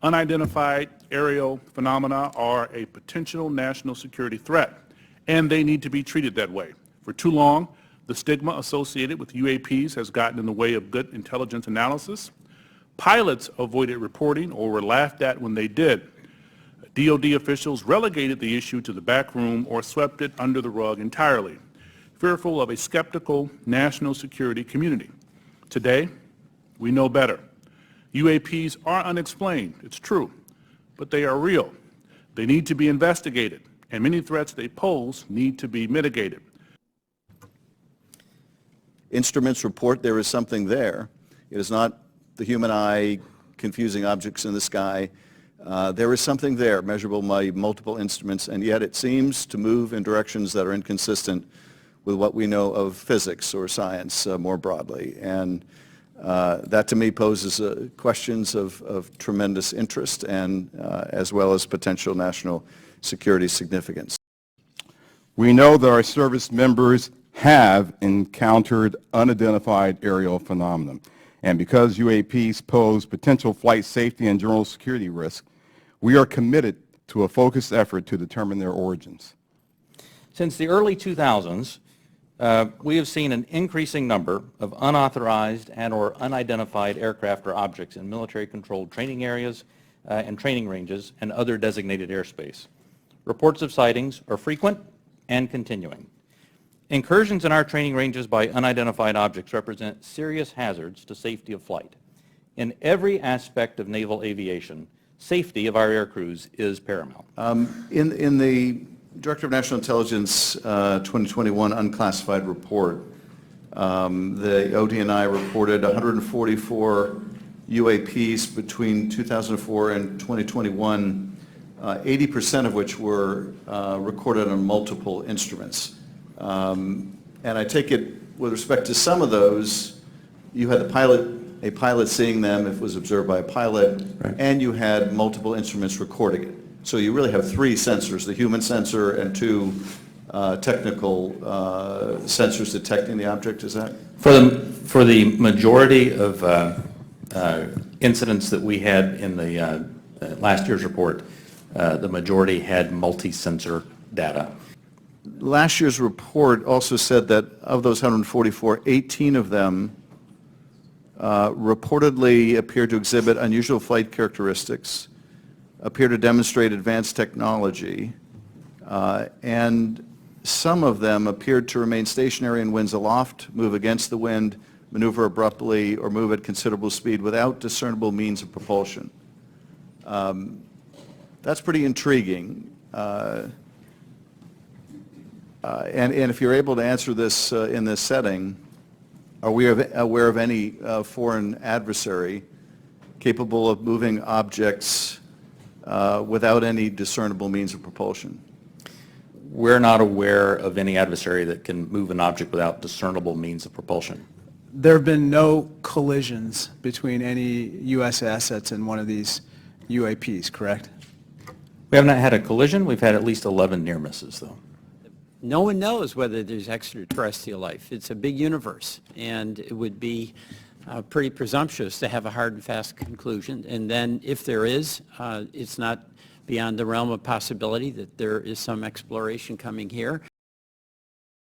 Unidentified aerial phenomena are a potential national security threat, and they need to be treated that way. For too long, the stigma associated with UAPs has gotten in the way of good intelligence analysis. Pilots avoided reporting or were laughed at when they did. DoD officials relegated the issue to the back room or swept it under the rug entirely, fearful of a skeptical national security community. Today, we know better. UAPs are unexplained, it's true, but they are real. They need to be investigated, and many threats they pose need to be mitigated. Instruments report there is something there. It is not the human eye confusing objects in the sky. There is something there, measurable by multiple instruments, and yet it seems to move in directions that are inconsistent with what we know of physics or science more broadly. And that to me poses questions of tremendous interest and as well as potential national security significance. We know that our service members have encountered unidentified aerial phenomena. And because UAPs pose potential flight safety and general security risk, we are committed to a focused effort to determine their origins. Since the early 2000s, we have seen an increasing number of unauthorized and or unidentified aircraft or objects in military-controlled training areas and training ranges and other designated airspace. Reports of sightings are frequent and continuing. Incursions in our training ranges by unidentified objects represent serious hazards to safety of flight. In every aspect of naval aviation, safety of our air crews is paramount. In the Director of National Intelligence 2021 unclassified report, the ODNI reported 144 UAPs between 2004 and 2021, 80% of which were recorded on multiple instruments. And I take it with respect to some of those, you had a pilot seeing them if it was observed by a pilot, right, and you had multiple instruments recording it. So you really have three sensors, the human sensor and two technical sensors detecting the object, is that? For the majority of incidents that we had in the last year's report, the majority had multi-sensor data. Last year's report also said that of those 144, 18 of them reportedly appeared to exhibit unusual flight characteristics, appear to demonstrate advanced technology, and some of them appeared to remain stationary in winds aloft, move against the wind, maneuver abruptly, or move at considerable speed without discernible means of propulsion. That's pretty intriguing. And if you're able to answer this in this setting, are we aware of any foreign adversary capable of moving objects without any discernible means of propulsion? We're not aware of any adversary that can move an object without discernible means of propulsion. There have been no collisions between any U.S. assets and one of these UAPs, correct? We have not had a collision. We've had at least 11 near misses, though. No one knows whether there's extraterrestrial life. It's a big universe, and it would be pretty presumptuous to have a hard and fast conclusion. And then if there is, it's not beyond the realm of possibility that there is some exploration coming here.